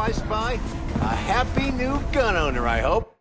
I spy? A happy new gun owner, I hope.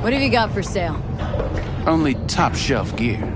What have you got for sale? Only top shelf gear.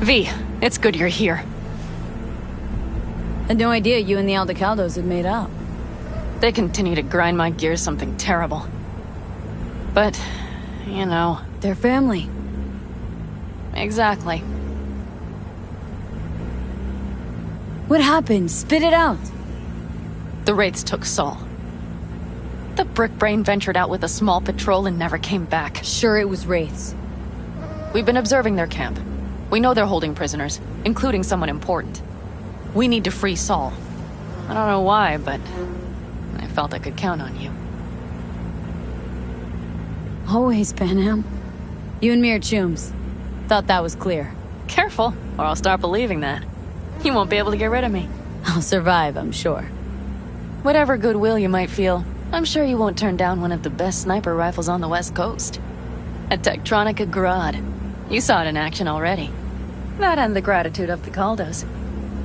V, it's good you're here. Had no idea you and the Aldecaldos had made up. They continue to grind my gears something terrible. But, you know... They're family. Exactly. What happened? Spit it out. The Wraiths took Saul. The Brickbrain ventured out with a small patrol and never came back. Sure it was Wraiths. We've been observing their camp. We know they're holding prisoners, including someone important. We need to free Saul. I don't know why, but I felt I could count on you. Always, Panam. You and me are chums. Thought that was clear. Careful, or I'll start believing that. You won't be able to get rid of me. I'll survive, I'm sure. Whatever goodwill you might feel, I'm sure you won't turn down one of the best sniper rifles on the West Coast. A Tektronica Grad. You saw it in action already. That and the gratitude of the Caldos.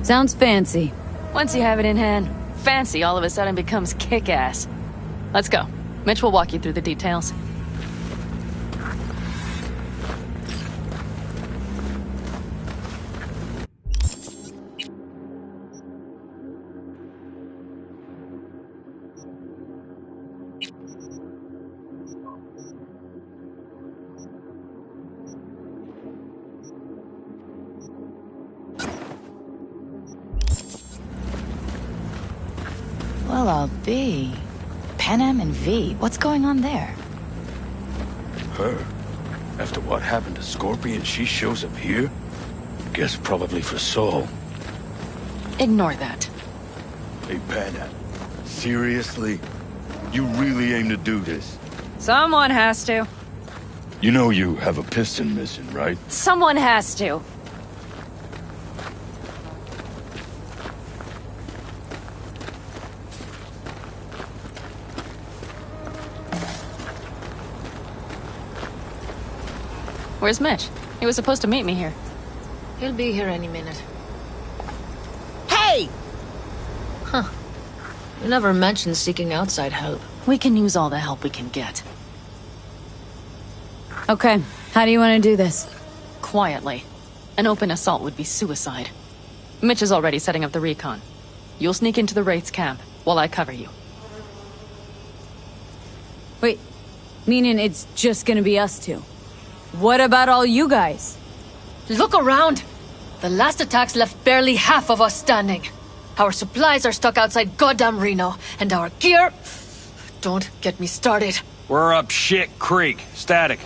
Sounds fancy. Once you have it in hand, fancy all of a sudden becomes kick-ass. Let's go. Mitch will walk you through the details. Well, I'll be. Panam and V, what's going on there? Her? After what happened to Scorpion, she shows up here? Guess probably for Saul. Ignore that. Hey, Panam. Seriously? You really aim to do this? Someone has to. You know you have a piston missing, right? Someone has to. Where's Mitch? He was supposed to meet me here. He'll be here any minute. Hey! Huh. You never mentioned seeking outside help. We can use all the help we can get. Okay, how do you want to do this? Quietly. An open assault would be suicide. Mitch is already setting up the recon. You'll sneak into the Wraith's camp while I cover you. Wait, meaning it's just gonna be us two? What about all you guys? Look around! The last attacks left barely half of us standing. Our supplies are stuck outside goddamn Reno, and our gear... Don't get me started. We're up shit creek, static.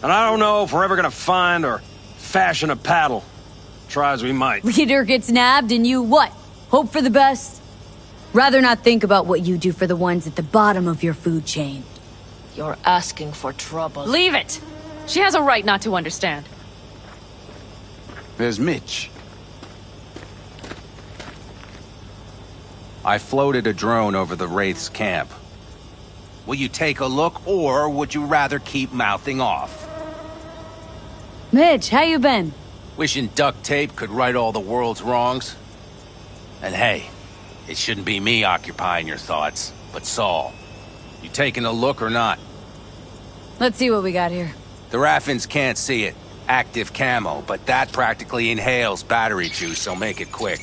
And I don't know if we're ever gonna find or fashion a paddle. Try as we might. Leader gets nabbed and you what? Hope for the best? Rather not think about what you do for the ones at the bottom of your food chain. You're asking for trouble. Leave it! She has a right not to understand. There's Mitch. I floated a drone over the Wraith's camp. Will you take a look, or would you rather keep mouthing off? Mitch, how you been? Wishing duct tape could right all the world's wrongs? And hey, it shouldn't be me occupying your thoughts, but Saul. You taking a look or not? Let's see what we got here. The Raffins can't see it. Active camo, but that practically inhales battery juice, so make it quick.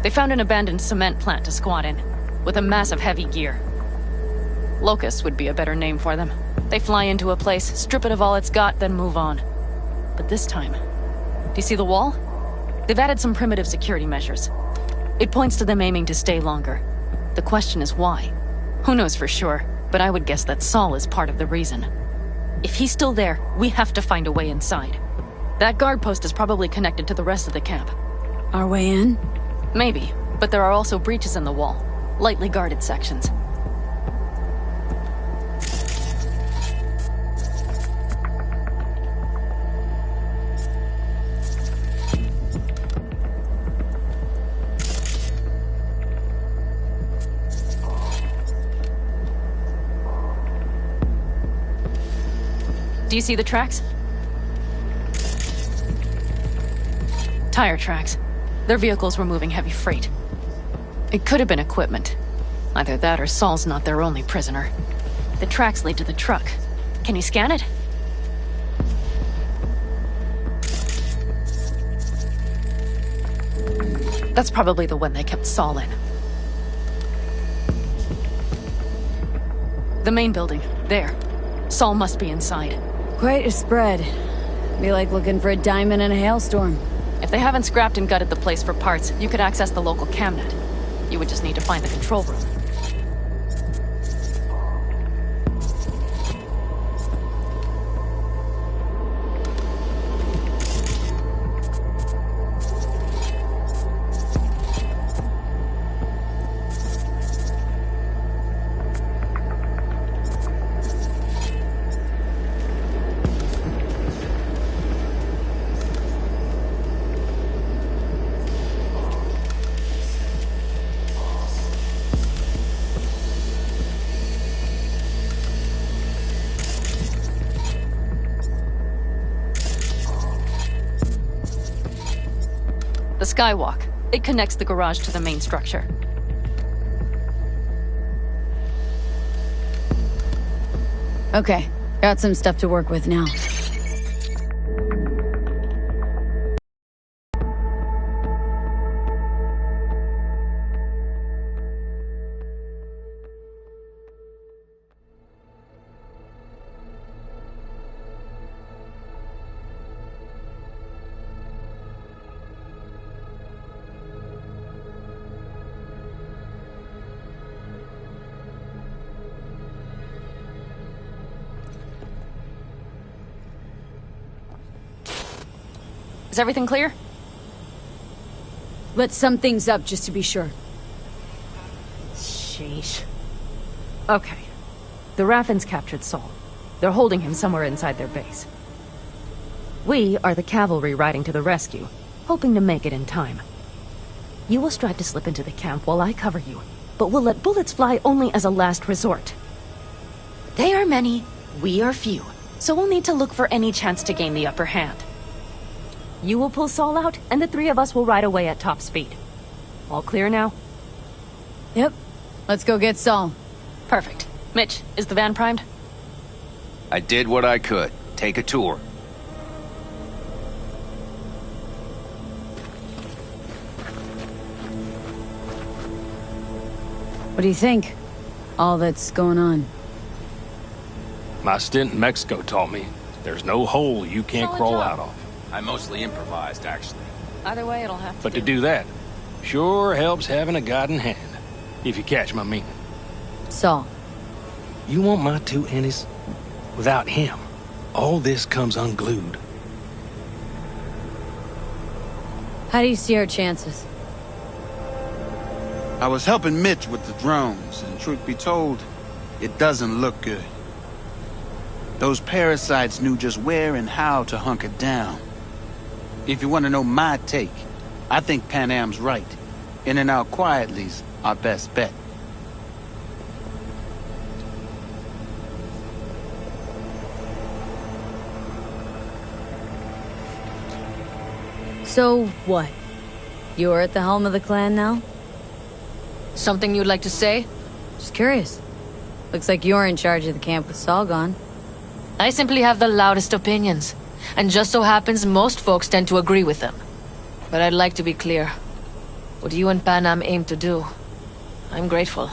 They found an abandoned cement plant to squat in, with a massive heavy gear. Locust would be a better name for them. They fly into a place, strip it of all it's got, then move on. But this time... Do you see the wall? They've added some primitive security measures. It points to them aiming to stay longer. The question is why? Who knows for sure, but I would guess that Saul is part of the reason. If he's still there, we have to find a way inside. That guard post is probably connected to the rest of the camp. Our way in? Maybe, but there are also breaches in the wall. Lightly guarded sections. Do you see the tracks? Tire tracks. Their vehicles were moving heavy freight. It could have been equipment. Either that or Saul's not their only prisoner. The tracks lead to the truck. Can you scan it? That's probably the one they kept Saul in. The main building. There. Saul must be inside. Quite a spread. Be like looking for a diamond in a hailstorm. If they haven't scrapped and gutted the place for parts, you could access the local camnet. You would just need to find the control room. The skywalk. It connects the garage to the main structure. Okay, got some stuff to work with now. Is everything clear? Let's sum things up just to be sure. Sheesh. Okay. The Raffins captured Saul. They're holding him somewhere inside their base. We are the cavalry riding to the rescue, hoping to make it in time. You will strive to slip into the camp while I cover you, but we'll let bullets fly only as a last resort. They are many, we are few, so we'll need to look for any chance to gain the upper hand. You will pull Saul out, and the three of us will ride away at top speed. All clear now? Yep. Let's go get Saul. Perfect. Mitch, is the van primed? I did what I could. Take a tour. What do you think? All that's going on. My stint in Mexico taught me there's no hole you can't Solid crawl job. out of. I mostly improvised, actually. Either way, it'll have to But to do that sure helps having a guiding hand, if you catch my meaning. Saul. You want my two Ennis? Without him, all this comes unglued. How do you see our chances? I was helping Mitch with the drones, and truth be told, it doesn't look good. Those parasites knew just where and how to hunker down. If you want to know my take, I think Pan Am's right. In and out quietly's our best bet. So, what? You're at the helm of the clan now? Something you'd like to say? Just curious. Looks like you're in charge of the camp with Saul gone. I simply have the loudest opinions, and just so happens most folks tend to agree with them. But I'd like to be clear. What you and Panam aim to do, I'm grateful.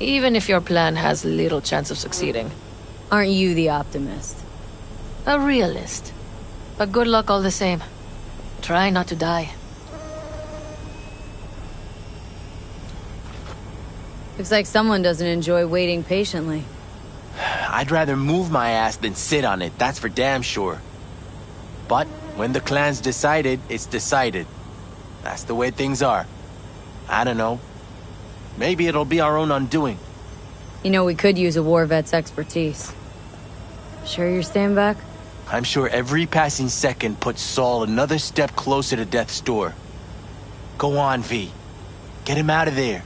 Even if your plan has little chance of succeeding. Aren't you the optimist? A realist. But good luck all the same. Try not to die. Looks like someone doesn't enjoy waiting patiently. I'd rather move my ass than sit on it, that's for damn sure. But when the clan's decided, it's decided. That's the way things are. I don't know. Maybe it'll be our own undoing. You know, we could use a war vet's expertise. Sure you're staying back? I'm sure every passing second puts Saul another step closer to death's door. Go on, V. Get him out of there.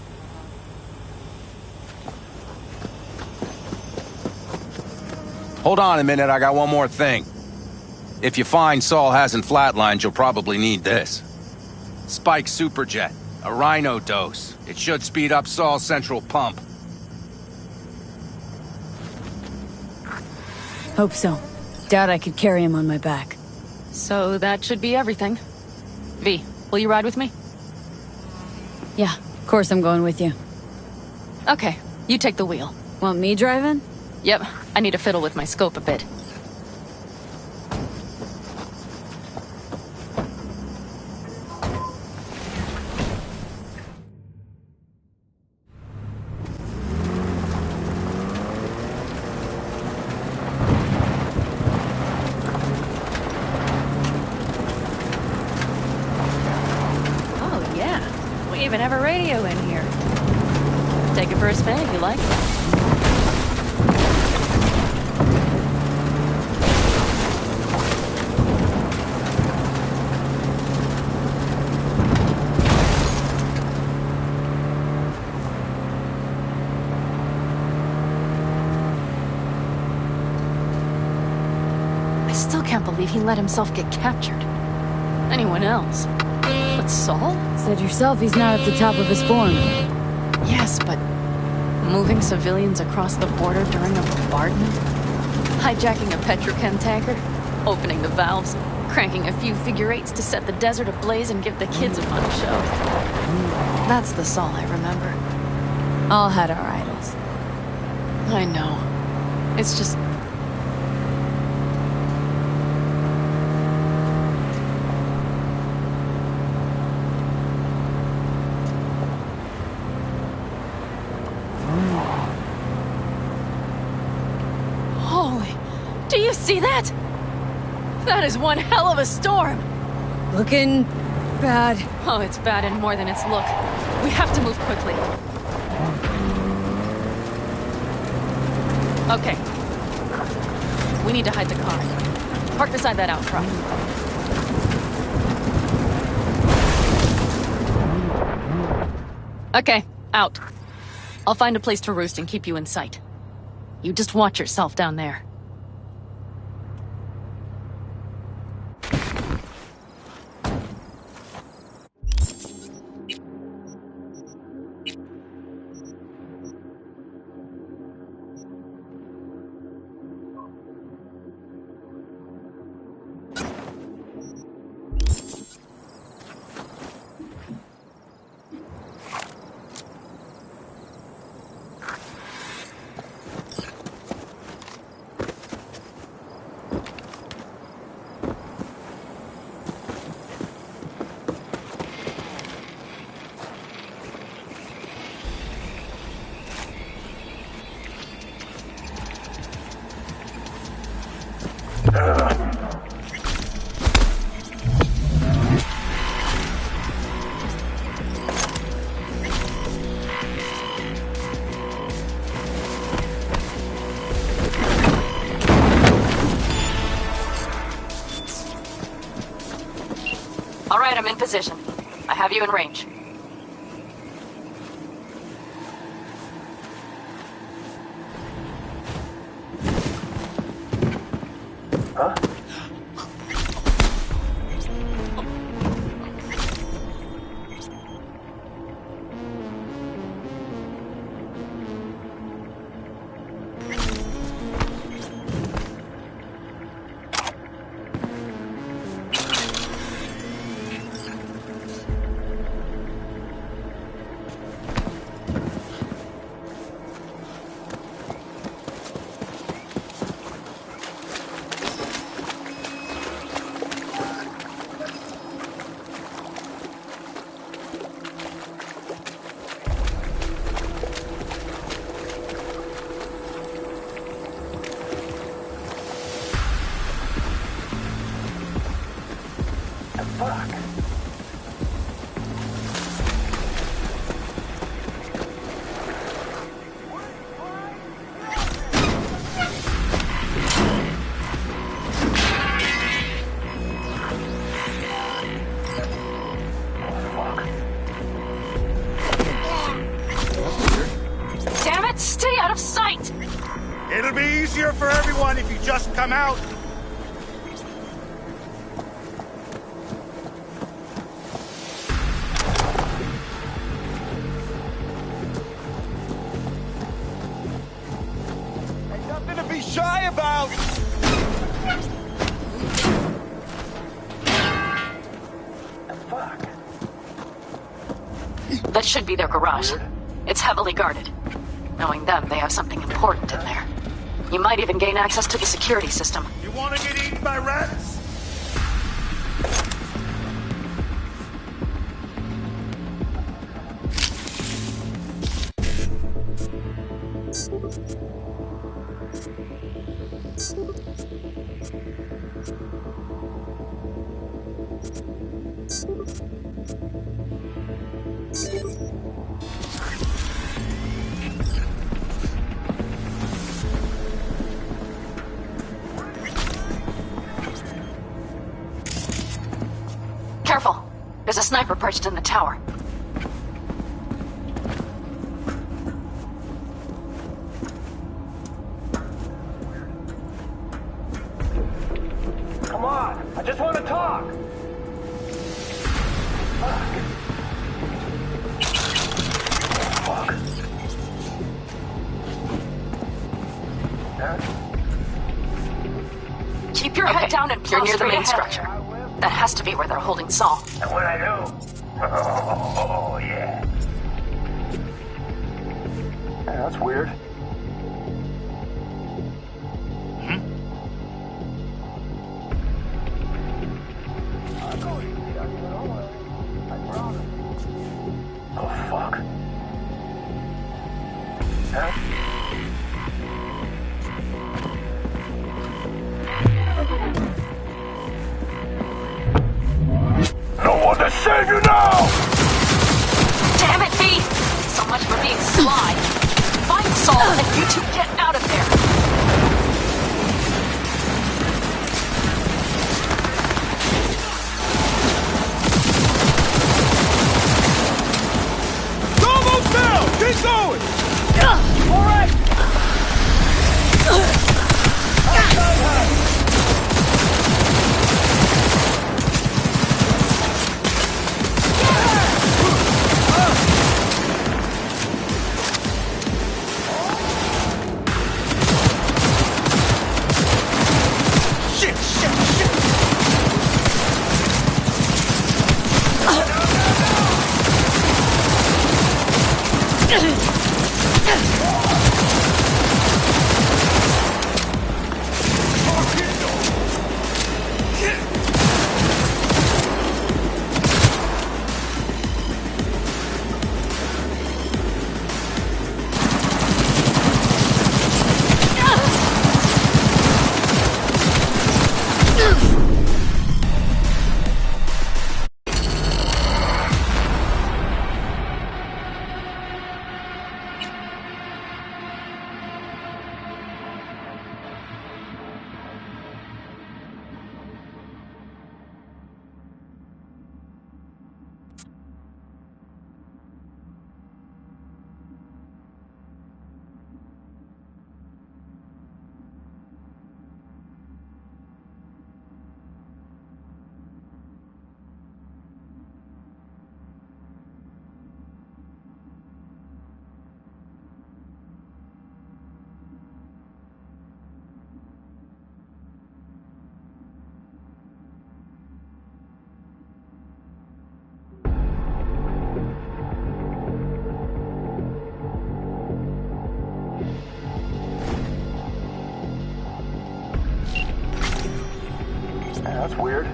Hold on a minute, I got one more thing. If you find Saul hasn't flatlined, you'll probably need this. Spike Superjet, a Rhino dose. It should speed up Saul's central pump. Hope so. Doubt I could carry him on my back. So that should be everything. V, will you ride with me? Yeah, of course I'm going with you. Okay, you take the wheel. Want me driving? Yep, I need to fiddle with my scope a bit. Oh yeah, we even have a radio in here. Take it for a spin if you like. I still can't believe he let himself get captured. Anyone else? But Saul? Said yourself he's not at the top of his form. Yes, but moving civilians across the border during a bombardment? Hijacking a petrochem tanker, opening the valves, cranking a few figure eights to set the desert ablaze and give the kids a fun show. That's the Saul I remember. All had our idols. I know. It's just... Holy... Do you see that? That is one hell of a storm! Looking... bad. Oh, it's bad and more than its look. We have to move quickly. Okay. We need to hide the car. Park beside that outcrop. Okay, out. I'll find a place to roost and keep you in sight. You just watch yourself down there. All right, I'm in position. I have you in range. Stay out of sight! It'll be easier for everyone if you just come out. Ain't nothing to be shy about! That should be their garage. It's heavily guarded. Knowing them, they have something important in there. You might even gain access to the security system. You want to get eaten by rats? Careful. There's a sniper perched in the tower. Come on, I just want to talk. head down and you're near the main structure. That has to be where they're holding Saul. And what I do? Oh, yeah. That's weird. Oh, fuck. No one to save you now! Damn it, V! So much for being sly. Find Saul and you two get out of there! Almost down! Keep going! All right! That's weird.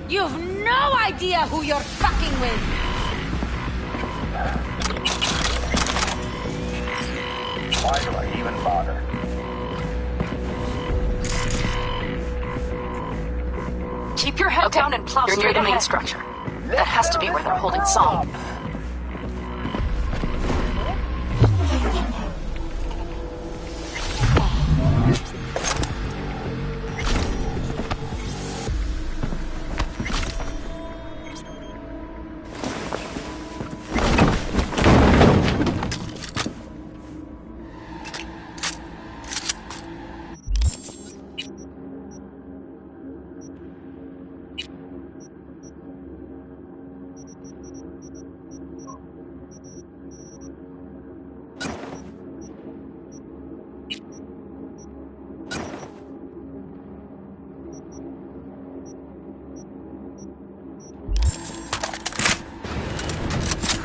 You've no idea who you're fucking with! Why do I even bother? Keep your head down and plow straight near the main structure. That has to be where they're holding Saul.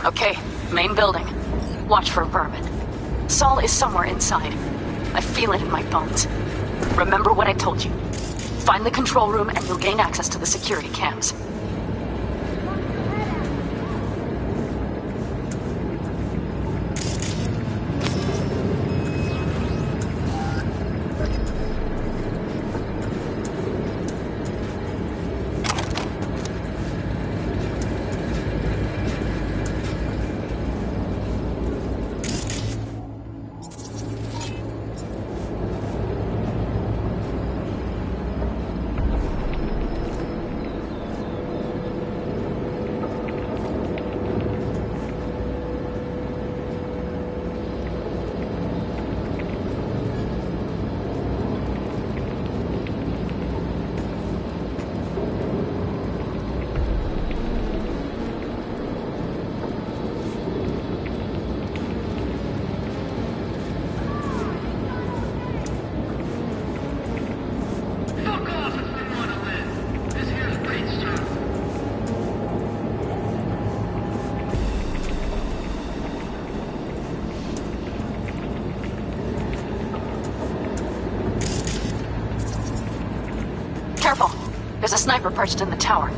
Okay, main building. Watch for vermin. Saul is somewhere inside. I feel it in my bones. Remember what I told you. Find the control room and you'll gain access to the security cams. Careful! There's a sniper perched in the tower.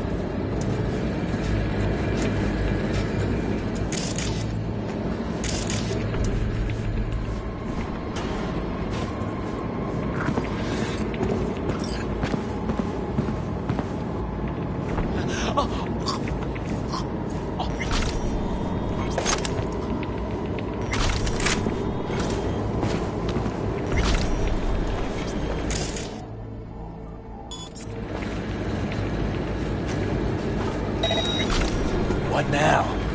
What now?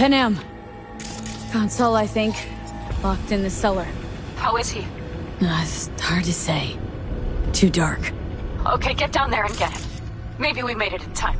Panam. Found Saul, I think. Locked in the cellar. How is he? It's hard to say. Too dark. Okay, get down there and get him. Maybe we made it in time.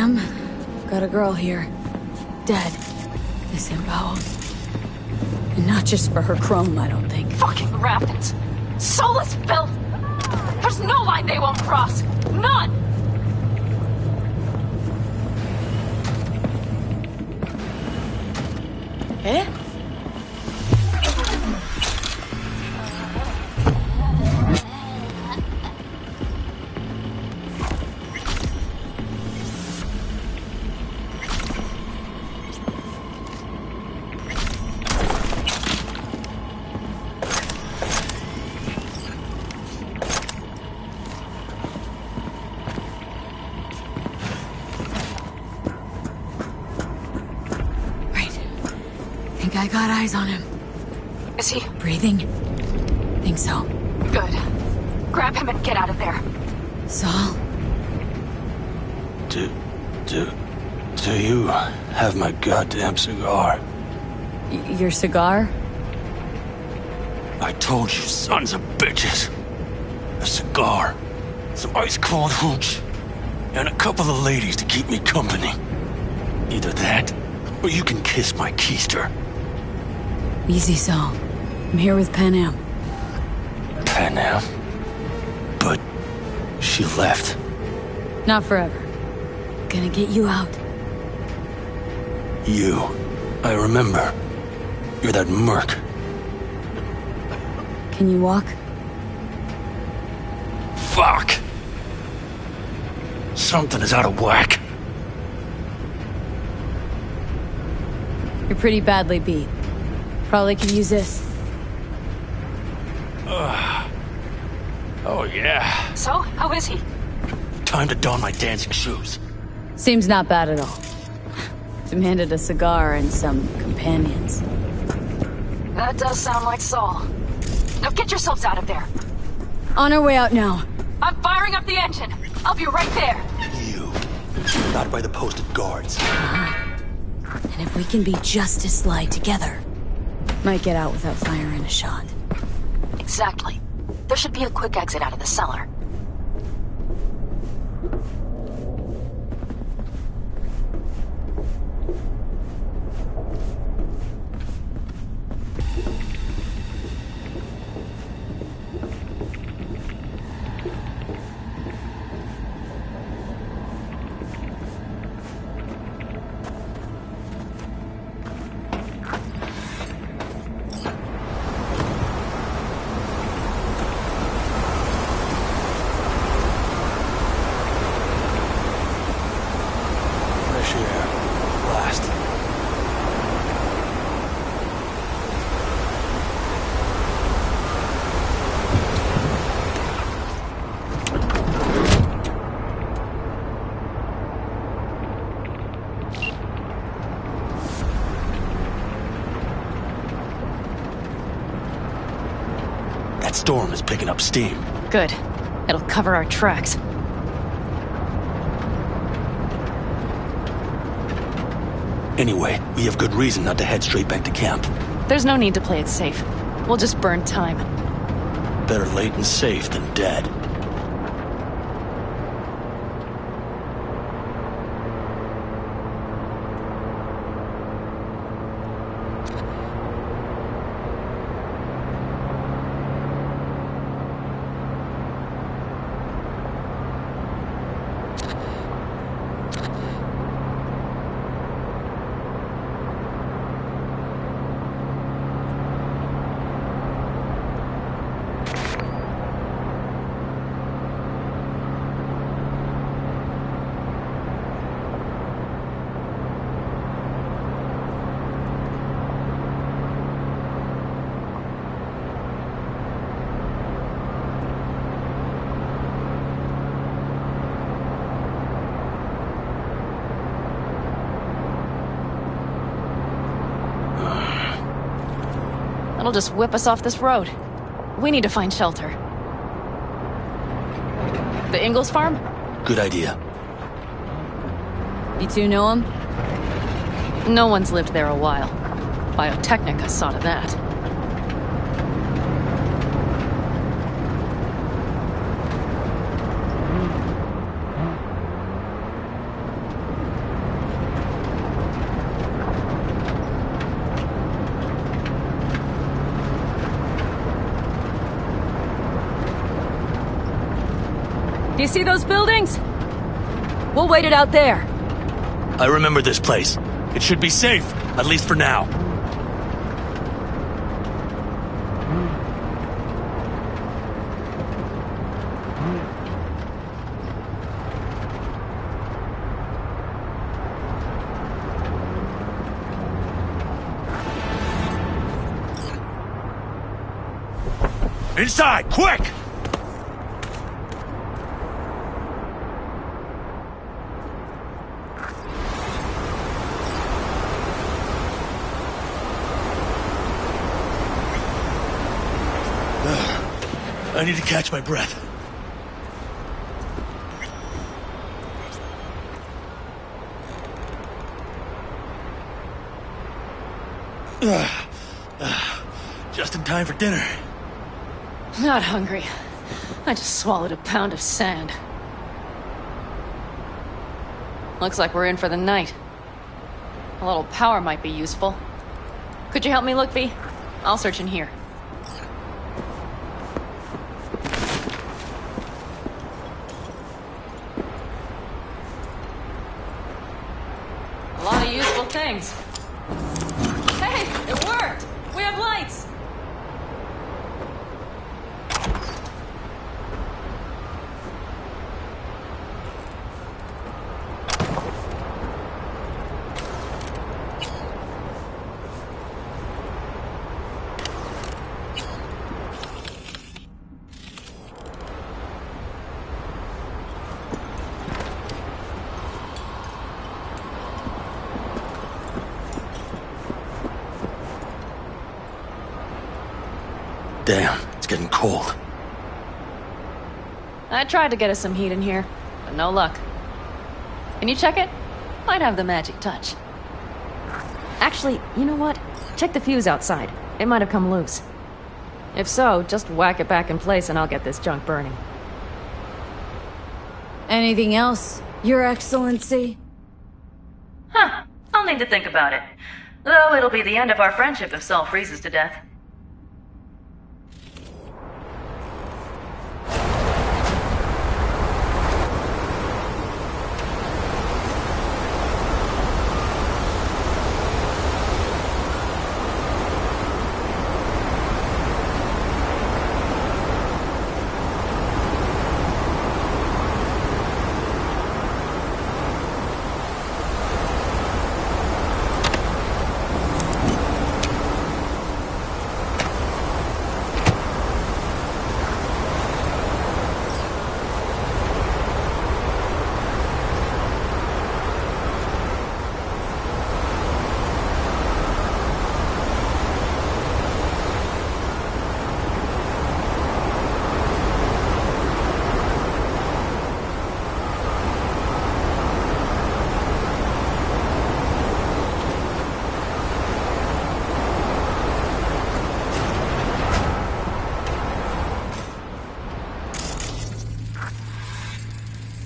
Sam, got a girl here. Dead. Disemboweled. And not just for her chrome, I don't think. Fucking rapids! Soulless filth! There's no line they won't cross! None! Eh? I got eyes on him. Is he? Breathing? Think so. Good. Grab him and get out of there. Saul? Do you have my goddamn cigar? Your cigar? I told you, sons of bitches. A cigar, some ice-cold hooch, and a couple of ladies to keep me company. Either that, or you can kiss my keister. Easy, Saul. I'm here with Pan Am. Pan Am? But she left. Not forever. Gonna get you out. You. I remember. You're that merc. Can you walk? Fuck! Something is out of whack. You're pretty badly beat. Probably could use this. Oh, yeah. So, how is he? Time to don my dancing shoes. Seems not bad at all. Demanded a cigar and some companions. That does sound like Saul. Now get yourselves out of there. On our way out now. I'm firing up the engine. I'll be right there. You. Not by the posted guards. And if we can be just as sly together, might get out without firing a shot. Exactly. There should be a quick exit out of the cellar. Storm is picking up steam. Good. It'll cover our tracks. Anyway, we have good reason not to head straight back to camp. There's no need to play it safe. We'll just burn time. Better late and safe than dead. That'll just whip us off this road. We need to find shelter. The Ingalls farm? Good idea. You two know him? No one's lived there a while. Biotechnica saw to that. you see those buildings? We'll wait it out there. I remember this place. It should be safe, at least for now. Inside, quick! I need to catch my breath. Just in time for dinner. Not hungry. I just swallowed a pound of sand. Looks like we're in for the night. A little power might be useful. Could you help me look, V? I'll search in here. A lot of useful things. Hey, it worked! We have lights! Damn, it's getting cold. I tried to get us some heat in here, but no luck. Can you check it? Might have the magic touch. Actually, you know what? Check the fuse outside. It might have come loose. If so, just whack it back in place and I'll get this junk burning. Anything else, Your Excellency? Huh. I'll need to think about it. Though it'll be the end of our friendship if Saul freezes to death.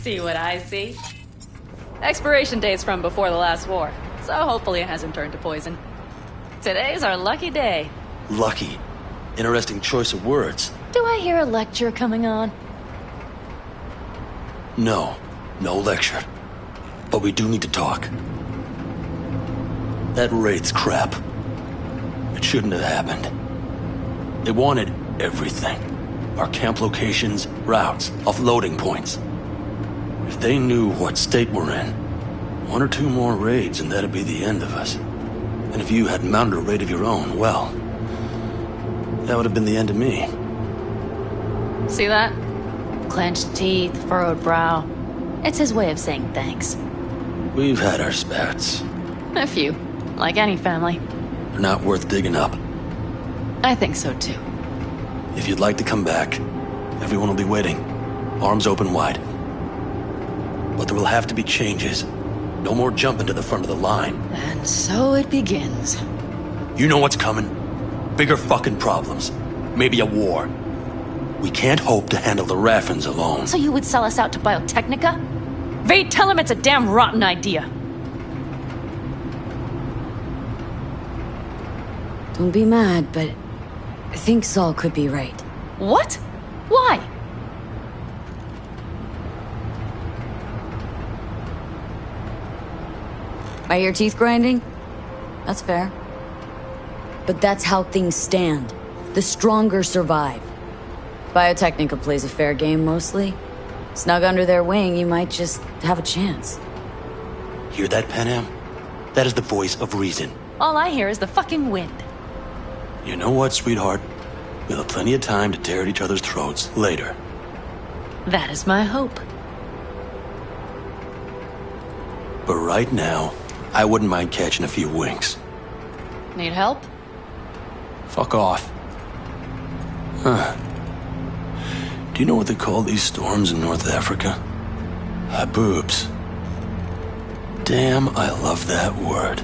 See what I see? Expiration date's from before the last war, so hopefully it hasn't turned to poison. Today's our lucky day. Lucky. Interesting choice of words. Do I hear a lecture coming on? No. No lecture. But we do need to talk. That raid's crap. It shouldn't have happened. They wanted everything. Our camp locations, routes, offloading points. If they knew what state we're in, one or two more raids and that'd be the end of us. And if you had mounted a raid of your own, well, that would have been the end of me. See that? Clenched teeth, furrowed brow. It's his way of saying thanks. We've had our spats. A few. Like any family. They're not worth digging up. I think so too. If you'd like to come back, everyone will be waiting. Arms open wide. But there will have to be changes. No more jumping to the front of the line. And so it begins. You know what's coming? Bigger fucking problems. Maybe a war. We can't hope to handle the Raffens alone. So you would sell us out to Biotechnica? Vade, tell him it's a damn rotten idea. Don't be mad, but I think Saul could be right. What? Why? I hear teeth grinding? That's fair. But that's how things stand. The stronger survive. Biotechnica plays a fair game mostly. Snug under their wing, you might just have a chance. Hear that, Panam? That is the voice of reason. All I hear is the fucking wind. You know what, sweetheart? We'll have plenty of time to tear at each other's throats later. That is my hope. But right now, I wouldn't mind catching a few winks. Need help? Fuck off. Huh. Do you know what they call these storms in North Africa? Haboobs. Damn, I love that word.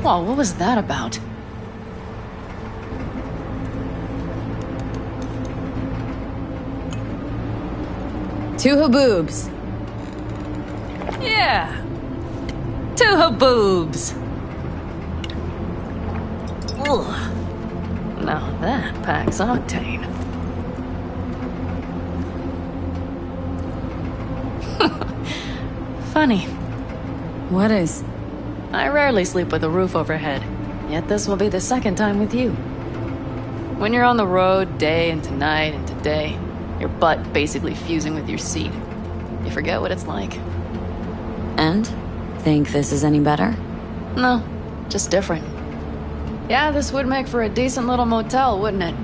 Whoa, what was that about? Two haboobs. Yeah. Two haboobs. Ugh. Now that packs octane. Funny. What is? I rarely sleep with a roof overhead, yet this will be the second time with you. When you're on the road day into night into day, your butt basically fusing with your seat, you forget what it's like. And? Think this is any better? No, just different. Yeah, this would make for a decent little motel, wouldn't it?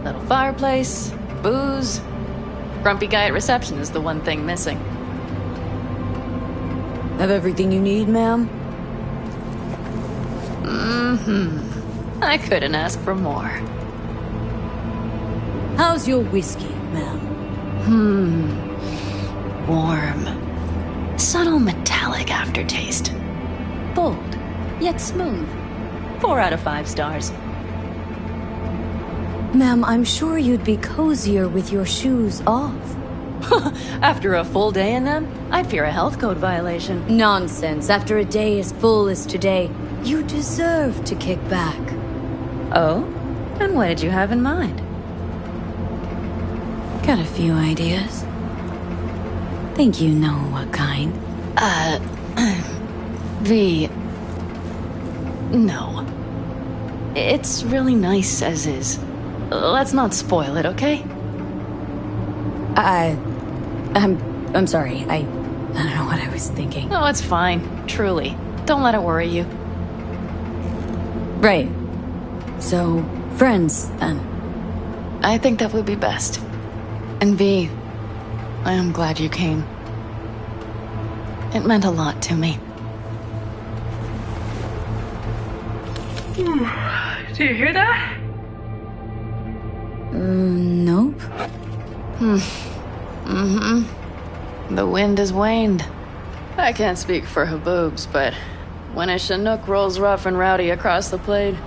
Little fireplace, booze. Grumpy guy at reception is the one thing missing. Have everything you need, ma'am? Mm-hmm. I couldn't ask for more. How's your whiskey, ma'am? Warm. Subtle metallic aftertaste. Bold, yet smooth. 4 out of 5 stars. Ma'am, I'm sure you'd be cozier with your shoes off. After a full day in them, I'd fear a health code violation. Nonsense. After a day as full as today, you deserve to kick back. Oh? And what did you have in mind? Got a few ideas. Think you know what kind. V... No. It's really nice as is. Let's not spoil it, okay? I'm sorry. I don't know what I was thinking. No, it's fine. Truly. Don't let it worry you. Right. So, friends, then. I think that would be best. And V, I am glad you came. It meant a lot to me. Do you hear that? Nope. The wind has waned. I can't speak for Haboobs, but when a Chinook rolls rough and rowdy across the plain,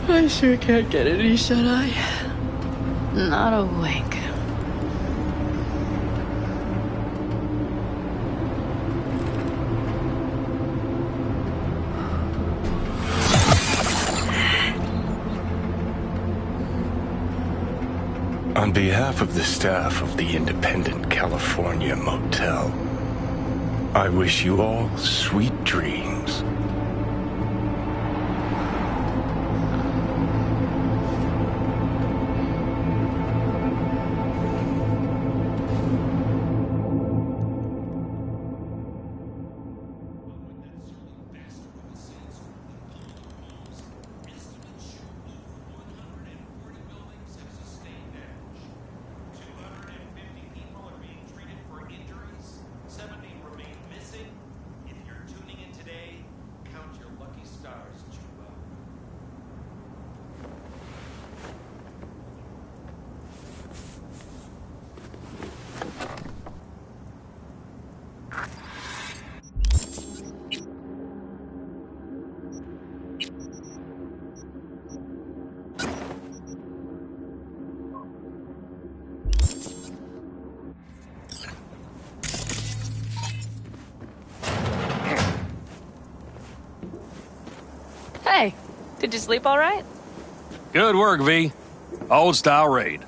I sure can't get any shut-eye. Not a wink. On behalf of the staff of the Independent California Motel, I wish you all sweet dreams. Hey, did you sleep all right? Good work, V. Old style raid.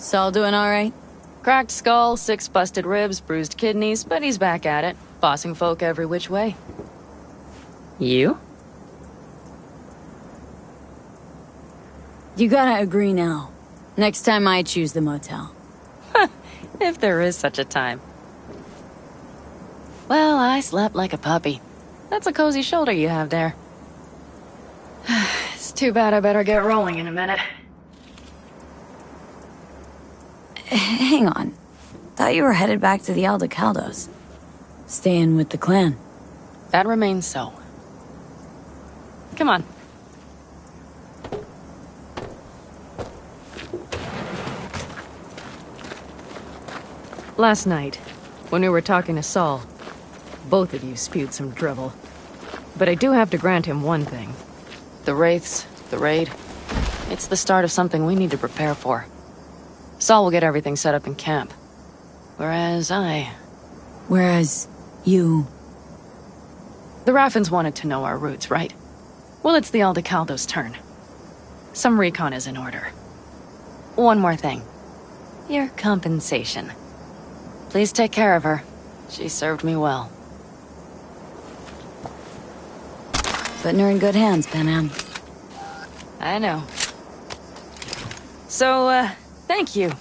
Saul doing alright? Cracked skull, 6 busted ribs, bruised kidneys, but he's back at it, bossing folk every which way. You? You gotta agree now. Next time I choose the motel. If there is such a time. Well, I slept like a puppy. That's a cozy shoulder you have there. It's too bad I better get rolling in a minute. Hang on. Thought you were headed back to the Aldecaldos. Staying with the clan. That remains so. Come on. Last night, when we were talking to Saul, both of you spewed some drivel. But I do have to grant him one thing. The Wraiths, the raid. It's the start of something we need to prepare for. Saul will get everything set up in camp. Whereas you... The Raffins wanted to know our roots, right? Well, it's the Aldecaldos' turn. Some recon is in order. One more thing. Your compensation. Please take care of her. She served me well. Putting her in good hands, Panam. I know. So, thank you.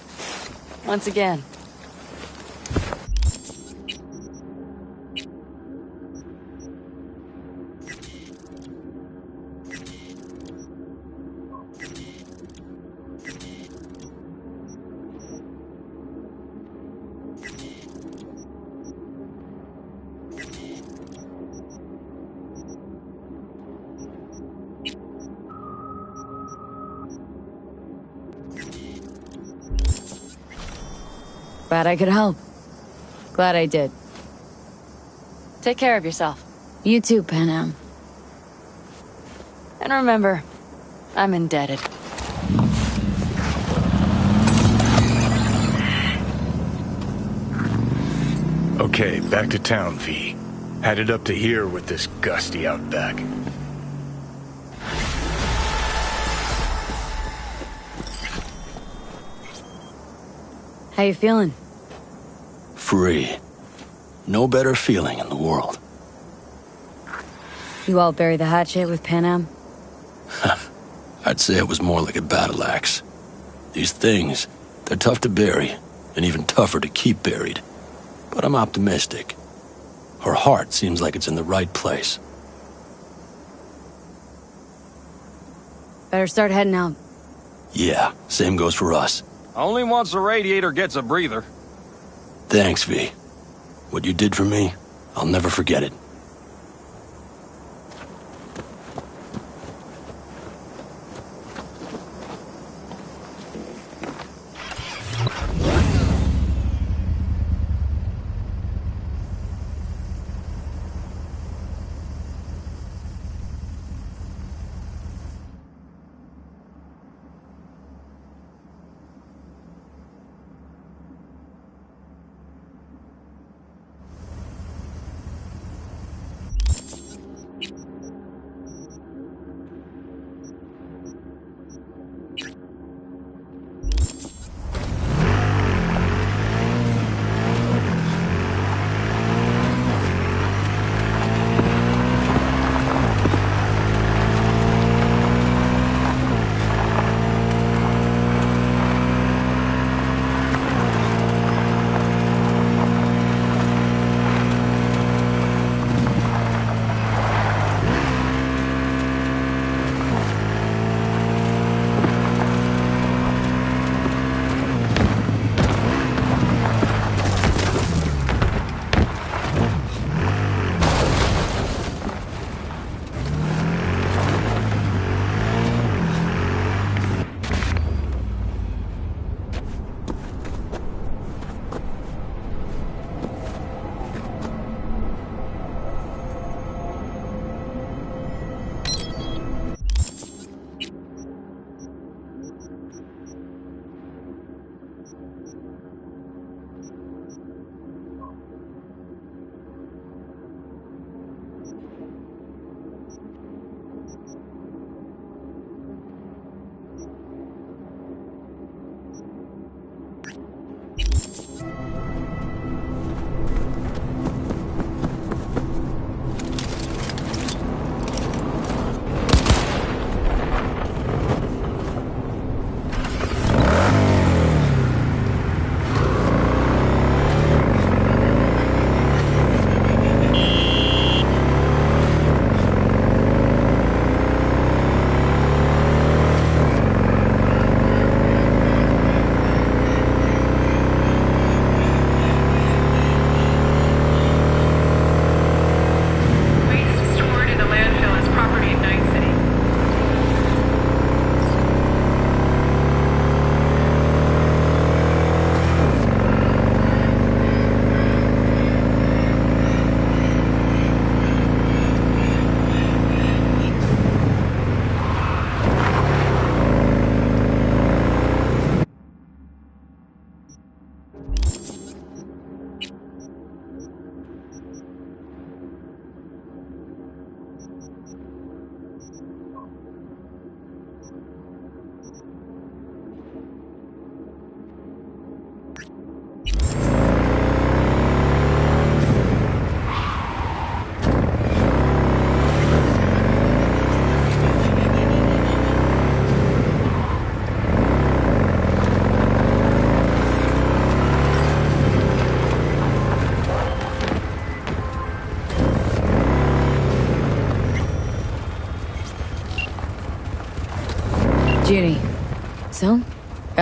Once again. Glad I could help. Glad I did. Take care of yourself. You too, Panam. And remember, I'm indebted. Okay, back to town, V. Headed up to here with this gusty outback. How you feeling? Free. No better feeling in the world. You all bury the hatchet with Panam? I'd say it was more like a battle axe. These things, they're tough to bury, and even tougher to keep buried. But I'm optimistic. Her heart seems like it's in the right place. Better start heading out. Yeah, same goes for us. Only once the radiator gets a breather. Thanks, V. What you did for me, I'll never forget it.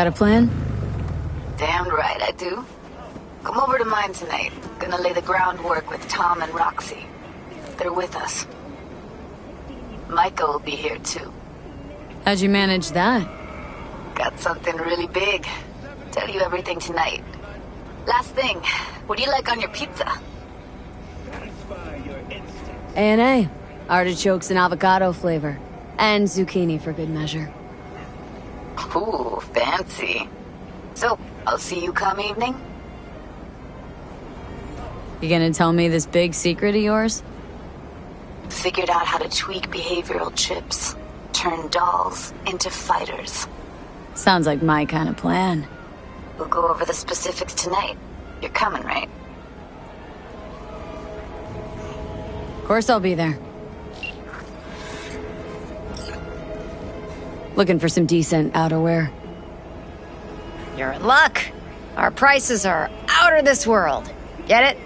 a plan? Damn right I do. Come over to mine tonight. Gonna lay the groundwork with Tom and Roxy. They're with us. Micah will be here too. How'd you manage that? Got something really big. Tell you everything tonight. Last thing, what do you like on your pizza? A&A. Artichokes and avocado flavor. And zucchini for good measure. Ooh, fancy. So, I'll see you come evening? You gonna tell me this big secret of yours? Figured out how to tweak behavioral chips. Turn dolls into fighters. Sounds like my kind of plan. We'll go over the specifics tonight. You're coming, right? Of course I'll be there. Looking for some decent outerwear. You're in luck. Our prices are out of this world. Get it?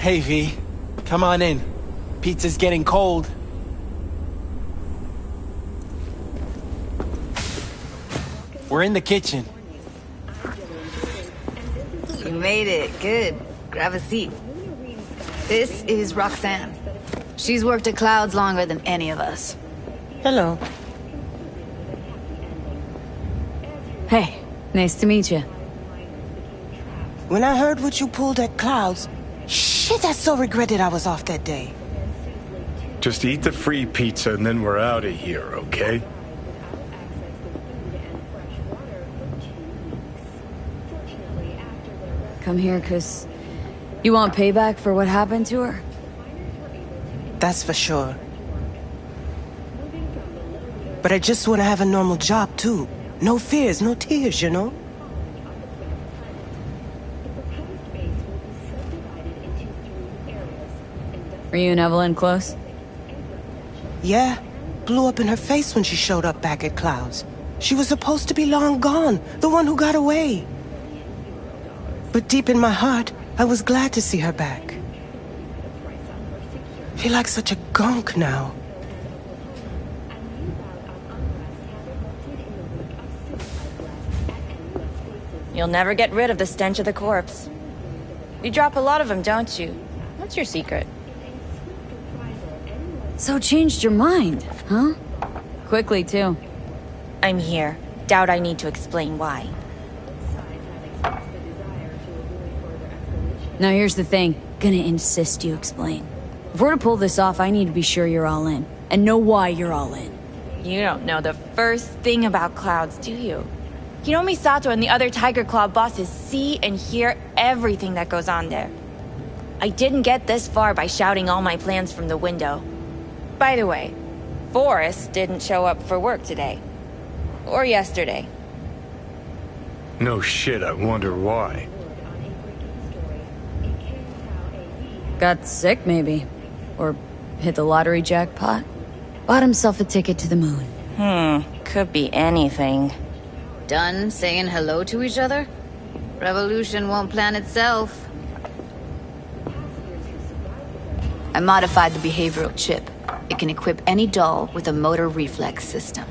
Hey, V. Come on in. Pizza's getting cold. We're in the kitchen. You made it. Good. Grab a seat. This is Roxanne. She's worked at Clouds longer than any of us. Hello. Hey, nice to meet you. When I heard what you pulled at Clouds, shit, I so regretted I was off that day. Just eat the free pizza and then we're out of here, okay? Come here, 'cause you want payback for what happened to her? That's for sure. But I just want to have a normal job, too. No fears, no tears, you know? Were you and Evelyn close? Yeah. Blew up in her face when she showed up back at Clouds. She was supposed to be long gone, the one who got away. But deep in my heart, I was glad to see her back. Feel like such a gunk now. You'll never get rid of the stench of the corpse. You drop a lot of them, don't you? What's your secret? So changed your mind, huh? Quickly, too. I'm here. Doubt I need to explain why. Now here's the thing. Gonna insist you explain. If we're to pull this off, I need to be sure you're all in. And know why you're all in. You don't know the first thing about Clouds, do you? Hiromi Sato and the other Tiger Claw bosses see and hear everything that goes on there. I didn't get this far by shouting all my plans from the window. By the way, Forrest didn't show up for work today. Or yesterday. No shit, I wonder why. Got sick, maybe. Or hit the lottery jackpot. Bought himself a ticket to the moon. Could be anything. Done saying hello to each other? Revolution won't plan itself. I modified the behavioral chip. It can equip any doll with a motor reflex system.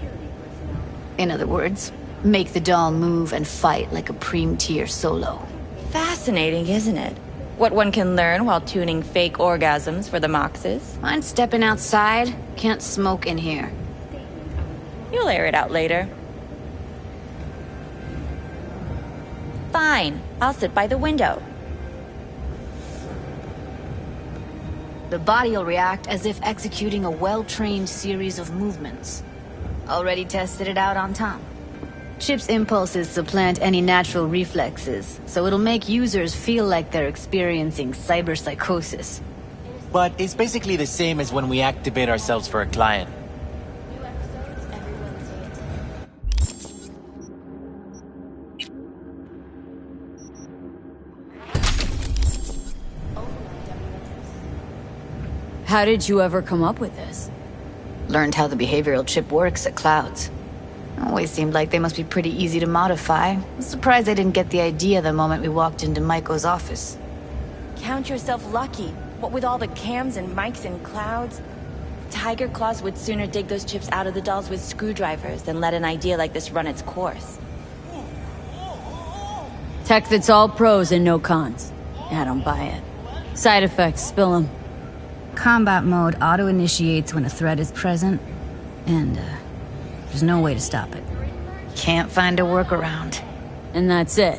In other words, make the doll move and fight like a Prime-tier solo. Fascinating, isn't it? What one can learn while tuning fake orgasms for the Moxes. Mind stepping outside? Can't smoke in here. You'll air it out later. Fine, I'll sit by the window. The body will react as if executing a well-trained series of movements. Already tested it out on Tom. Chip's impulses supplant any natural reflexes, so it'll make users feel like they're experiencing cyberpsychosis. But it's basically the same as when we activate ourselves for a client. How did you ever come up with this? Learned how the behavioral chip works at Clouds. Always seemed like they must be pretty easy to modify. I'm surprised I didn't get the idea the moment we walked into Maiko's office. Count yourself lucky. What with all the cams and mics and Clouds? Tiger Claws would sooner dig those chips out of the dolls with screwdrivers than let an idea like this run its course. Tech that's all pros and no cons. I don't buy it. Side effects, spill them. Combat mode auto-initiates when a threat is present, and there's no way to stop it. Can't find a workaround. And that's it?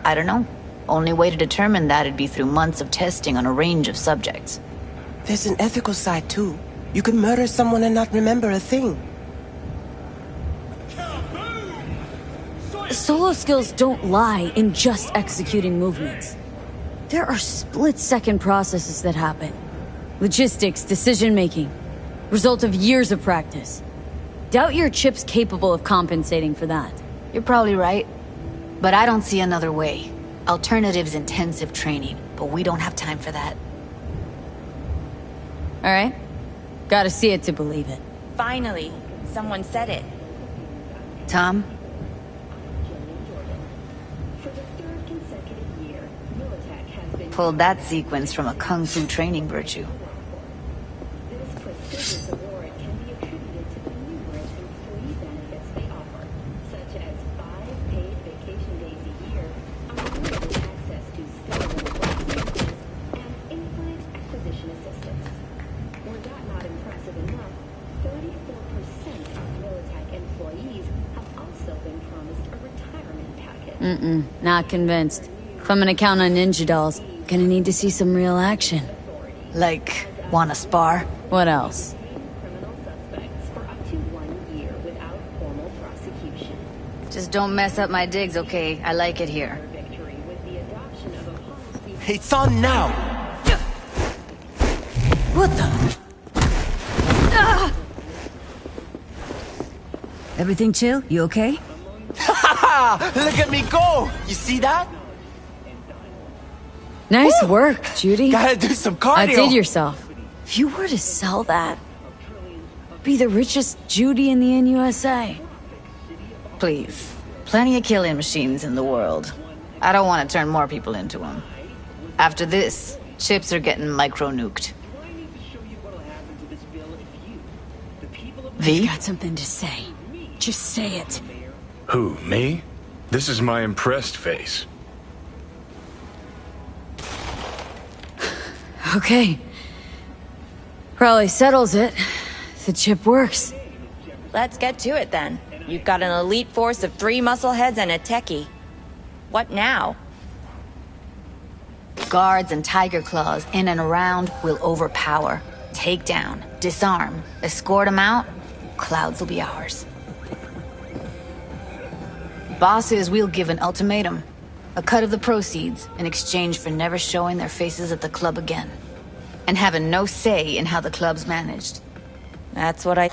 I don't know. Only way to determine that'd be through months of testing on a range of subjects. There's an ethical side, too. You could murder someone and not remember a thing. Solo skills don't lie in just executing movements. There are split-second processes that happen. Logistics, decision-making. Result of years of practice. Doubt your chip's capable of compensating for that. You're probably right. But I don't see another way. Alternative's intensive training, but we don't have time for that. Alright. Gotta see it to believe it. Finally, someone said it. Tom? Pulled that sequence from a kung fu training virtue. Not convinced. If I'm gonna count on ninja dolls, gonna need to see some real action. Like, wanna spar? What else? Just don't mess up my digs, okay? I like it here. It's on now! What the? Everything chill? You okay? Look at me go! You see that? Nice work, Judy. Gotta do some cardio. Outdid yourself. If you were to sell that, be the richest Judy in the NUSA. Please. Plenty of killing machines in the world. I don't want to turn more people into them. After this, chips are getting micro-nuked. V? Got something to say. Just say it. Who, me? This is my impressed face. Okay. Probably settles it. The chip works. Let's get to it then. You've got an elite force of 3 muscleheads and a techie. What now? Guards and tiger claws in and around will overpower. Take down, disarm, escort them out. Clouds will be ours. Bosses, we'll give an ultimatum. A cut of the proceeds in exchange for never showing their faces at the club again. And having no say in how the club's managed. That's what I...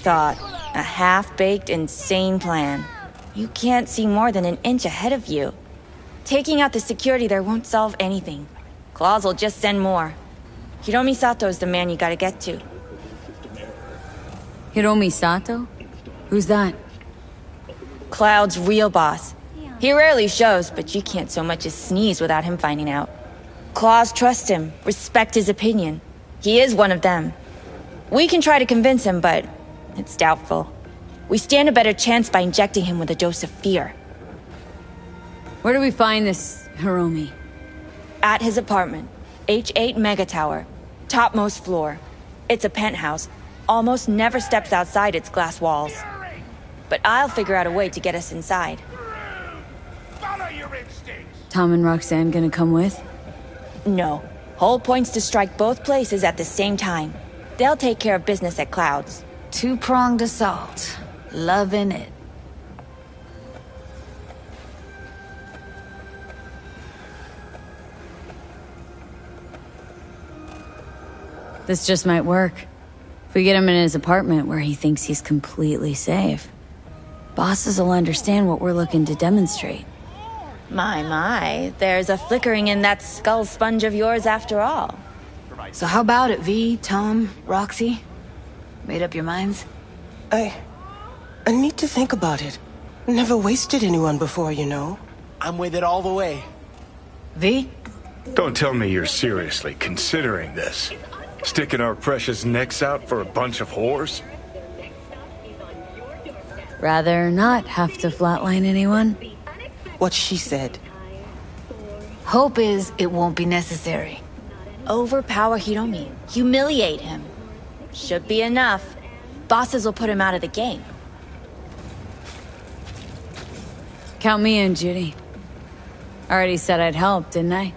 thought. A half-baked, insane plan. You can't see more than an inch ahead of you. Taking out the security there won't solve anything. Claws will just send more. Hiromi Sato's the man you gotta get to. Hiromi Sato? Who's that? Cloud's real boss. He rarely shows, but you can't so much as sneeze without him finding out. Claws trust him, respect his opinion. He is one of them. We can try to convince him, but it's doubtful. We stand a better chance by injecting him with a dose of fear. Where do we find this Hiromi? At his apartment. H8 Mega Tower. Topmost floor. It's a penthouse. Almost never steps outside its glass walls. But I'll figure out a way to get us inside. Follow your instincts. Tom and Roxanne gonna come with? No. Whole point's to strike both places at the same time. They'll take care of business at Clouds. Two-pronged assault. Loving it. This just might work. If we get him in his apartment where he thinks he's completely safe, bosses will understand what we're looking to demonstrate. My, there's a flickering in that skull sponge of yours after all. So how about it, V, Tom, Roxy? Made up your minds? I need to think about it. Never wasted anyone before, you know. I'm with it all the way. V? Don't tell me you're seriously considering this. Sticking our precious necks out for a bunch of whores? Rather not have to flatline anyone. What she said. Hope is it won't be necessary. Overpower Hiromi. Humiliate him. Should be enough. Bosses will put him out of the game. Count me in, Judy. Already said I'd help, didn't I?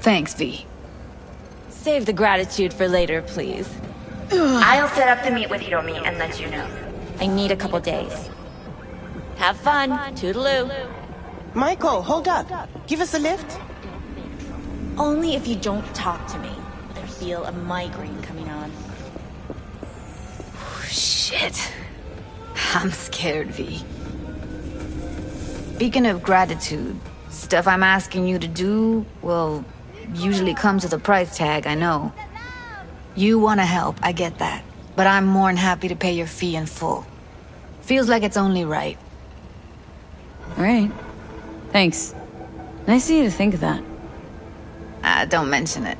Thanks, V. Save the gratitude for later, please. I'll set up the meet with Hiromi and let you know. I need a couple days. Have fun. Toodaloo. Michael, hold up. Give us a lift. Only if you don't talk to me. I feel a migraine coming on. Shit. I'm scared, V. Speaking of gratitude, stuff I'm asking you to do, well, usually comes with a price tag, I know. You want to help, I get that. But I'm more than happy to pay your fee in full. Feels like it's only right. All right. Thanks. Nice of you to think of that. Don't mention it.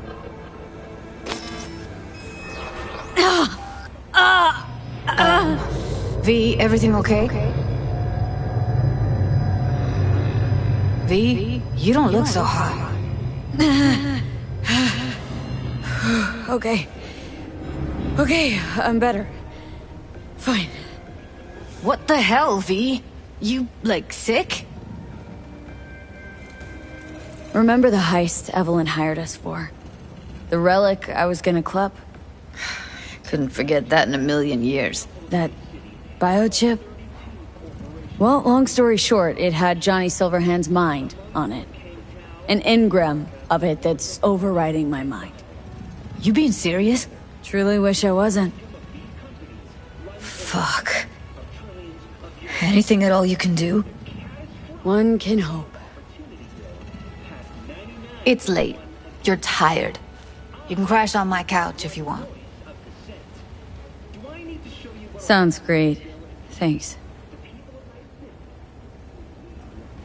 V, everything okay? V, you don't look so hot. Okay. Okay, I'm better. Fine. What the hell, V? You, like, sick? Remember the heist Evelyn hired us for? The relic I was gonna club? Couldn't forget that in a million years. That biochip? Well, long story short, it had Johnny Silverhand's mind on it. An engram of it that's overriding my mind. You being serious? Truly wish I wasn't. Fuck. Anything at all you can do? One can hope. It's late. You're tired. You can crash on my couch if you want. Sounds great. Thanks.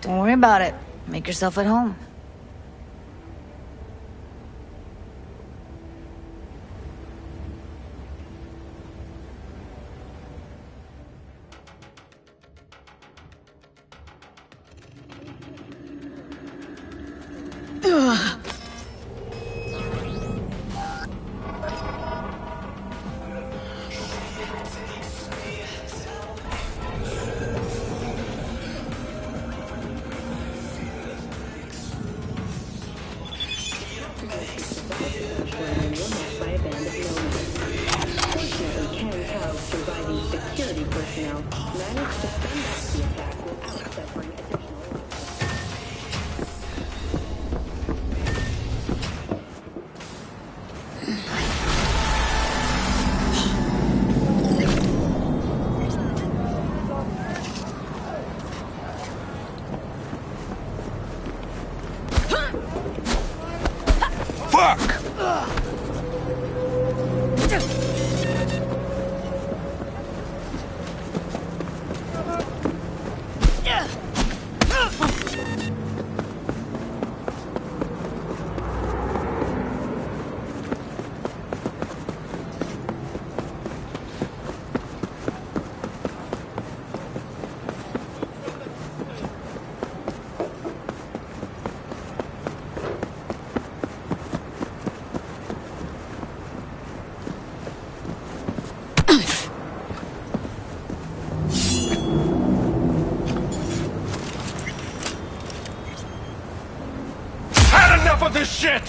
Don't worry about it. Make yourself at home. Fuck! Enough of this shit!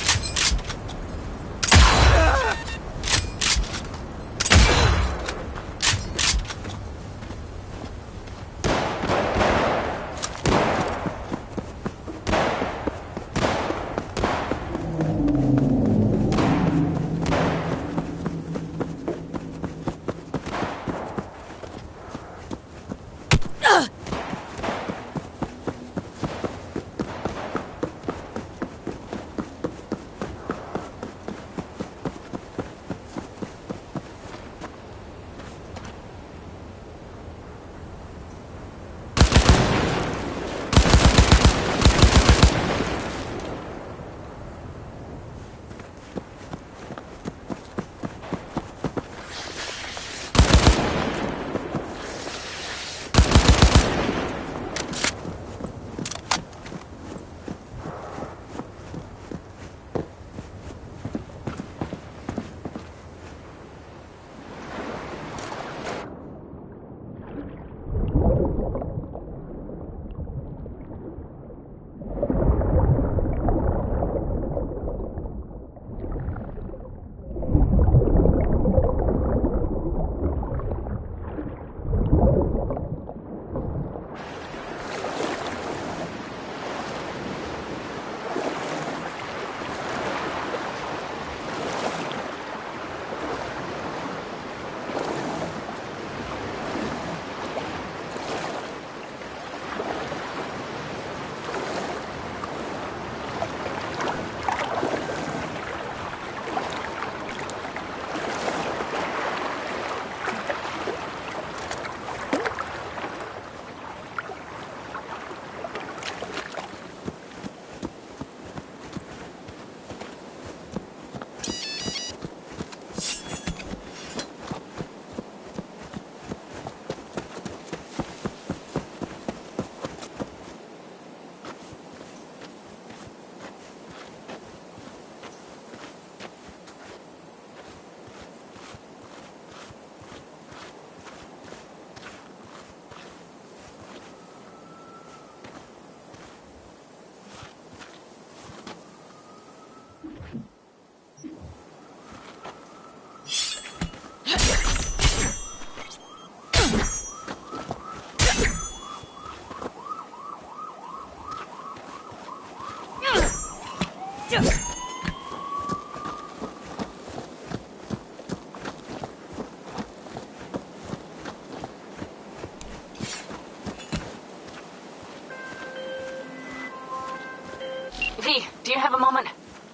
V, do you have a moment?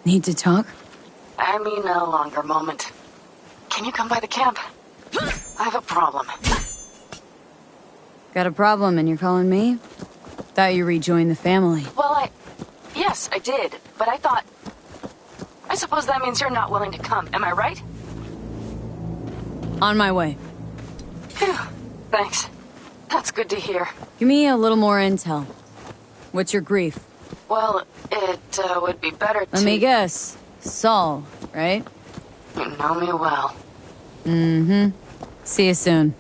Need to talk? I mean a longer moment. Can you come by the camp? I have a problem. Got a problem and you're calling me? Thought you rejoined the family. Well, yes, I did, but I thought... I suppose that means you're not willing to come, am I right? On my way. Phew, thanks. That's good to hear. Give me a little more intel. What's your grief? Well, it would be better to... Let me guess. Saul, right? You know me well. Mm-hmm. See you soon.